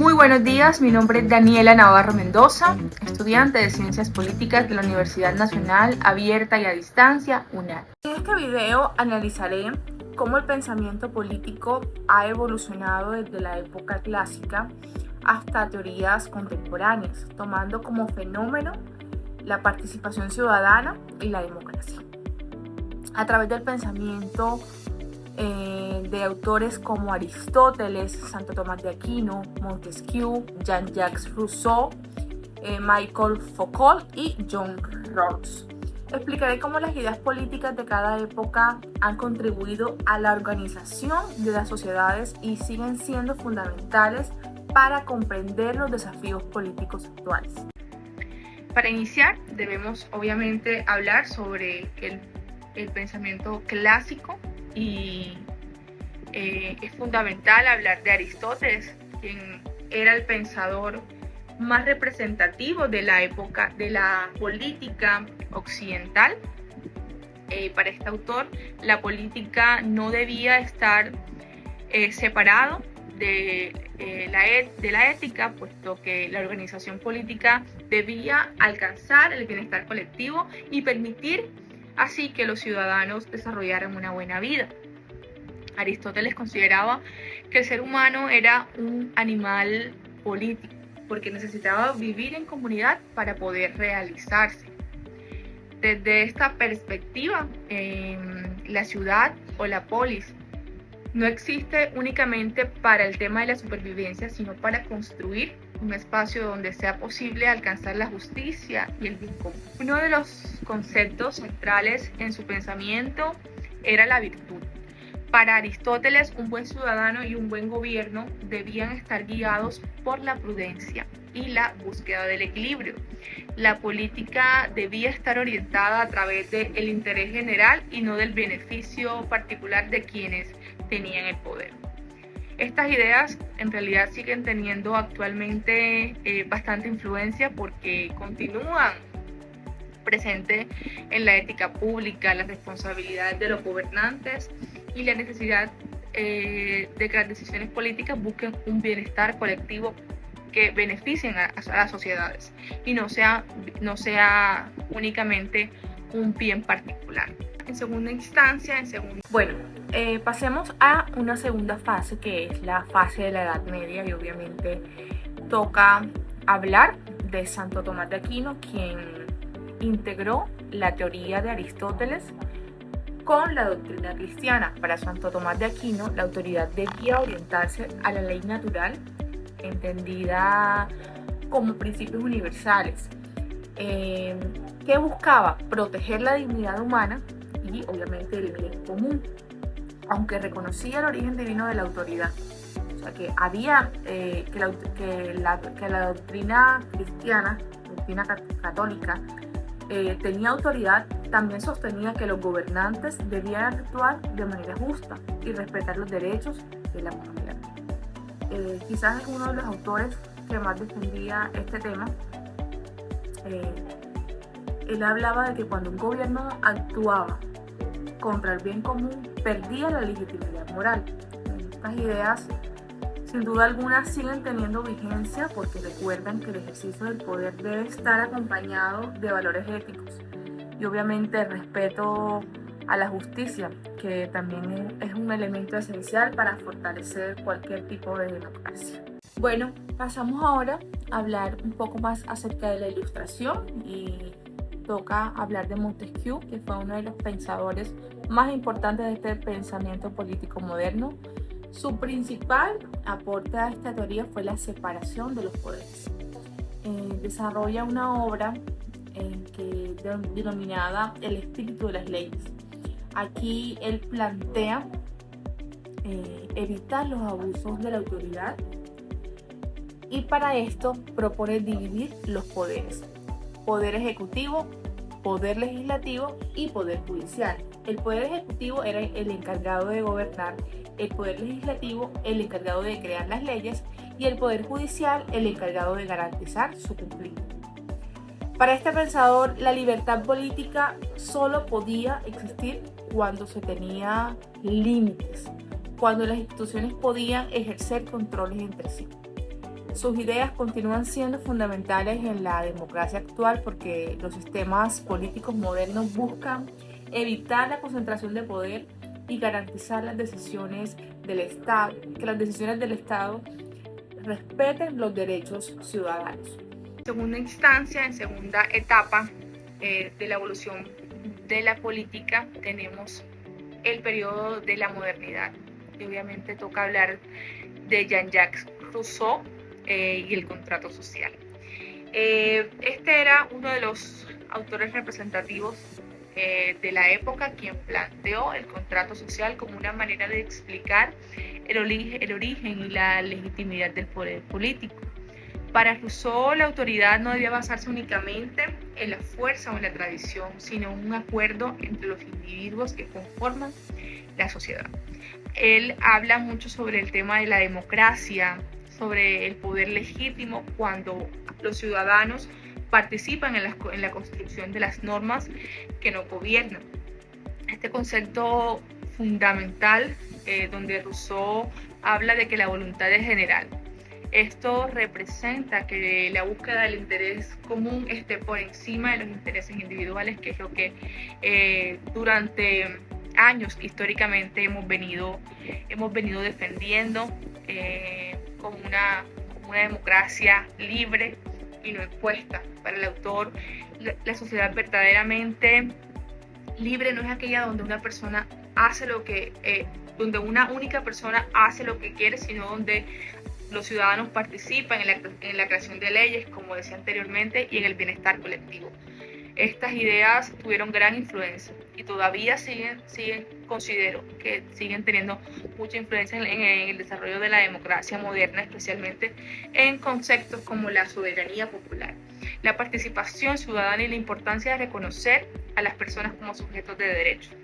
Muy buenos días, mi nombre es Daniela Navarro Mendoza, estudiante de Ciencias Políticas de la Universidad Nacional Abierta y a Distancia, UNAD. En este video analizaré cómo el pensamiento político ha evolucionado desde la época clásica hasta teorías contemporáneas, tomando como fenómeno la participación ciudadana y la democracia. A través del pensamiento de autores como Aristóteles, Santo Tomás de Aquino, Montesquieu, Jean-Jacques Rousseau, Michel Foucault y John Rawls. Explicaré cómo las ideas políticas de cada época han contribuido a la organización de las sociedades y siguen siendo fundamentales para comprender los desafíos políticos actuales. Para iniciar, debemos obviamente hablar sobre el pensamiento clásico y es fundamental hablar de Aristóteles, quien era el pensador más representativo de la época de la política occidental. Para este autor, la política no debía estar separado de la ética, puesto que la organización política debía alcanzar el bienestar colectivo y permitir así que los ciudadanos desarrollaran una buena vida. Aristóteles consideraba que el ser humano era un animal político, porque necesitaba vivir en comunidad para poder realizarse. Desde esta perspectiva, la ciudad o la polis no existe únicamente para el tema de la supervivencia, sino para construir un espacio donde sea posible alcanzar la justicia y el bien común. Uno de los conceptos centrales en su pensamiento era la virtud. Para Aristóteles, un buen ciudadano y un buen gobierno debían estar guiados por la prudencia y la búsqueda del equilibrio. La política debía estar orientada a través del interés general y no del beneficio particular de quienes tenían el poder. Estas ideas en realidad siguen teniendo actualmente bastante influencia porque continúan presentes en la ética pública, las responsabilidades de los gobernantes y la necesidad de que las decisiones políticas busquen un bienestar colectivo que beneficien a las sociedades y no sea únicamente un bien particular. En segunda instancia, pasemos a una segunda fase, que es la fase de la Edad Media, y obviamente toca hablar de Santo Tomás de Aquino, quien integró la teoría de Aristóteles con la doctrina cristiana. Para Santo Tomás de Aquino, la autoridad debía orientarse a la ley natural, entendida como principios universales, que buscaba proteger la dignidad humana y obviamente el bien común, aunque reconocía el origen divino de la autoridad. O sea, que había que la doctrina cristiana, doctrina católica, tenía autoridad. También sostenía que los gobernantes debían actuar de manera justa y respetar los derechos de la comunidad. Quizás es uno de los autores que más defendía este tema. Él hablaba de que cuando un gobierno actuaba contra el bien común, perdía la legitimidad moral. Estas ideas, sin duda alguna, siguen teniendo vigencia porque recuerdan que el ejercicio del poder debe estar acompañado de valores éticos y obviamente el respeto a la justicia, que también es un elemento esencial para fortalecer cualquier tipo de democracia. Bueno, pasamos ahora a hablar un poco más acerca de la Ilustración y toca hablar de Montesquieu, que fue uno de los pensadores más importantes de este pensamiento político moderno. Su principal aporte a esta teoría fue la separación de los poderes. Desarrolla una obra denominada El espíritu de las leyes. Aquí él plantea evitar los abusos de la autoridad y para esto propone dividir los poderes: poder ejecutivo, poder legislativo y poder judicial. El poder ejecutivo era el encargado de gobernar, el poder legislativo el encargado de crear las leyes y el poder judicial el encargado de garantizar su cumplimiento. Para este pensador, la libertad política solo podía existir cuando se tenía límites, cuando las instituciones podían ejercer controles entre sí. Sus ideas continúan siendo fundamentales en la democracia actual porque los sistemas políticos modernos buscan evitar la concentración de poder y garantizar las decisiones del Estado, que las decisiones del Estado respeten los derechos ciudadanos. En segunda instancia, en segunda etapa de la evolución de la política, tenemos el periodo de la modernidad. Y obviamente toca hablar de Jean-Jacques Rousseau y el contrato social. Este era uno de los autores representativos de la época quien planteó el contrato social como una manera de explicar el origen y la legitimidad del poder político. Para Rousseau, la autoridad no debía basarse únicamente en la fuerza o en la tradición, sino en un acuerdo entre los individuos que conforman la sociedad. Él habla mucho sobre el tema de la democracia, sobre el poder legítimo cuando los ciudadanos participan en la construcción de las normas que nos gobiernan. Este concepto fundamental donde Rousseau habla de que la voluntad es general. Esto representa que la búsqueda del interés común esté por encima de los intereses individuales, que es lo que durante años históricamente hemos venido defendiendo como una democracia libre y no impuesta. Para el autor, la sociedad verdaderamente libre no es aquella donde una persona hace donde una única persona hace lo que quiere, sino donde los ciudadanos participan en la creación de leyes, como decía anteriormente, y en el bienestar colectivo. Estas ideas tuvieron gran influencia y todavía considero que siguen teniendo mucha influencia en el desarrollo de la democracia moderna, especialmente en conceptos como la soberanía popular, la participación ciudadana y la importancia de reconocer a las personas como sujetos de derechos.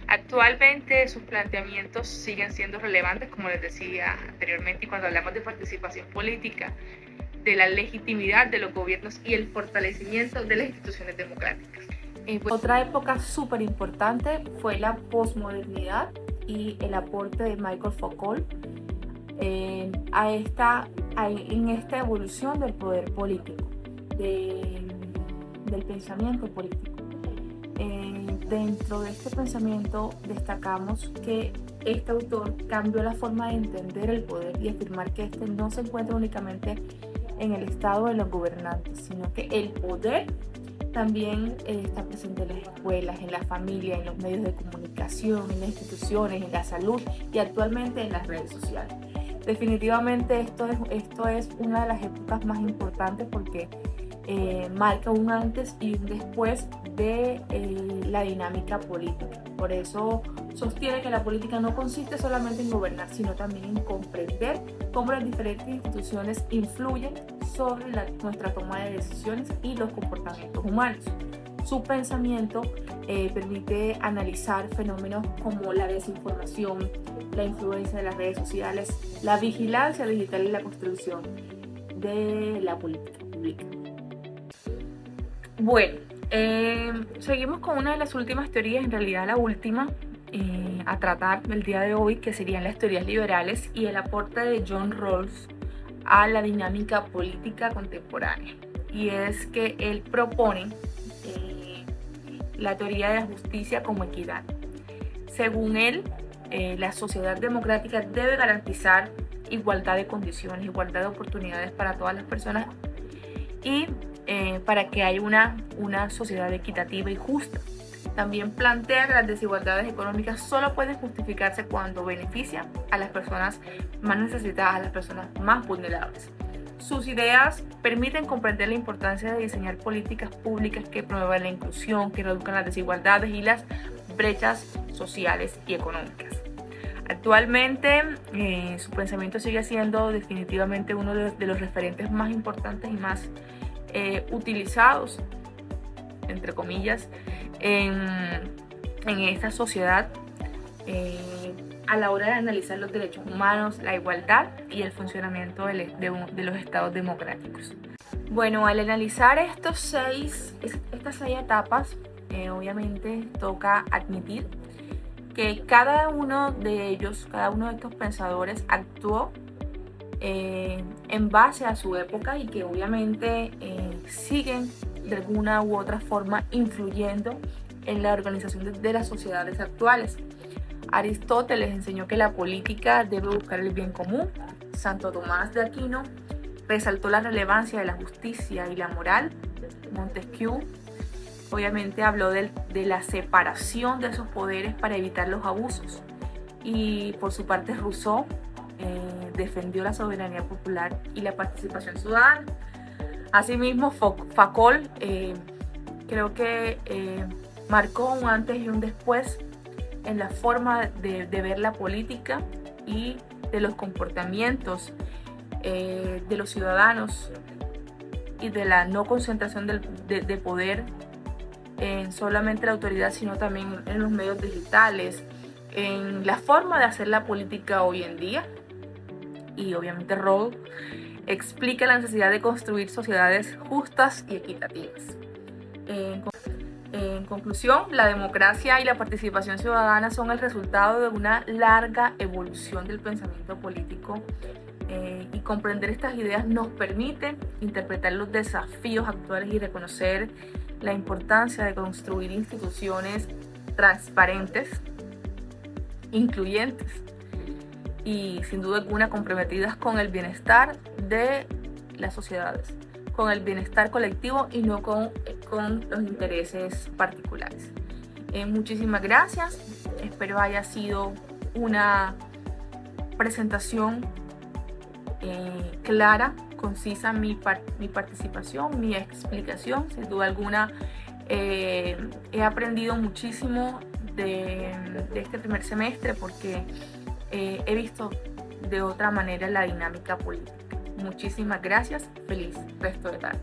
Actualmente sus planteamientos siguen siendo relevantes, como les decía anteriormente, y cuando hablamos de participación política, de la legitimidad de los gobiernos y el fortalecimiento de las instituciones democráticas. Otra época súper importante fue la posmodernidad y el aporte de Michel Foucault en esta evolución del poder político, del pensamiento político. Dentro de este pensamiento destacamos que este autor cambió la forma de entender el poder y afirmar que este no se encuentra únicamente en el Estado de los gobernantes, sino que el poder también está presente en las escuelas, en la familia, en los medios de comunicación, en las instituciones, en la salud y actualmente en las redes sociales. Definitivamente esto es una de las épocas más importantes porque marca un antes y un después de la dinámica política. Por eso sostiene que la política no consiste solamente en gobernar, sino también en comprender cómo las diferentes instituciones influyen sobre nuestra toma de decisiones y los comportamientos humanos. Su pensamiento permite analizar fenómenos como la desinformación, la influencia de las redes sociales, la vigilancia digital y la construcción de la política pública. Bueno, seguimos con una de las últimas teorías, en realidad la última a tratar el día de hoy, que serían las teorías liberales y el aporte de John Rawls a la dinámica política contemporánea. Y es que él propone la teoría de la justicia como equidad. Según él, la sociedad democrática debe garantizar igualdad de condiciones, igualdad de oportunidades para todas las personas y para que haya una sociedad equitativa y justa. También plantea que las desigualdades económicas solo pueden justificarse cuando benefician a las personas más necesitadas, a las personas más vulnerables. Sus ideas permiten comprender la importancia de diseñar políticas públicas que promuevan la inclusión, que reduzcan las desigualdades y las brechas sociales y económicas. Actualmente su pensamiento sigue siendo definitivamente uno de los referentes más importantes y más utilizados, entre comillas, en esta sociedad a la hora de analizar los derechos humanos, la igualdad y el funcionamiento de los estados democráticos. Bueno, al analizar estas seis etapas, obviamente toca admitir que cada uno de estos pensadores actuó en base a su época y que obviamente siguen de alguna u otra forma influyendo en la organización de las sociedades actuales. Aristóteles enseñó que la política debe buscar el bien común. Santo Tomás de Aquino resaltó la relevancia de la justicia y la moral. Montesquieu obviamente habló de la separación de esos poderes para evitar los abusos. Y por su parte Rousseau defendió la soberanía popular y la participación ciudadana. Asimismo, Foucault creo que marcó un antes y un después en la forma de ver la política y de los comportamientos de los ciudadanos y de la no concentración de poder en solamente la autoridad, sino también en los medios digitales, en la forma de hacer la política hoy en día. Y obviamente Rawls explica la necesidad de construir sociedades justas y equitativas. En conclusión, la democracia y la participación ciudadana son el resultado de una larga evolución del pensamiento político y comprender estas ideas nos permite interpretar los desafíos actuales y reconocer la importancia de construir instituciones transparentes, incluyentes y sin duda alguna comprometidas con el bienestar de las sociedades, con el bienestar colectivo y no con los intereses particulares. Muchísimas gracias, espero haya sido una presentación clara, concisa mi participación, mi explicación. Sin duda alguna he aprendido muchísimo de este primer semestre porque he visto de otra manera la dinámica política. Muchísimas gracias, feliz resto de tarde.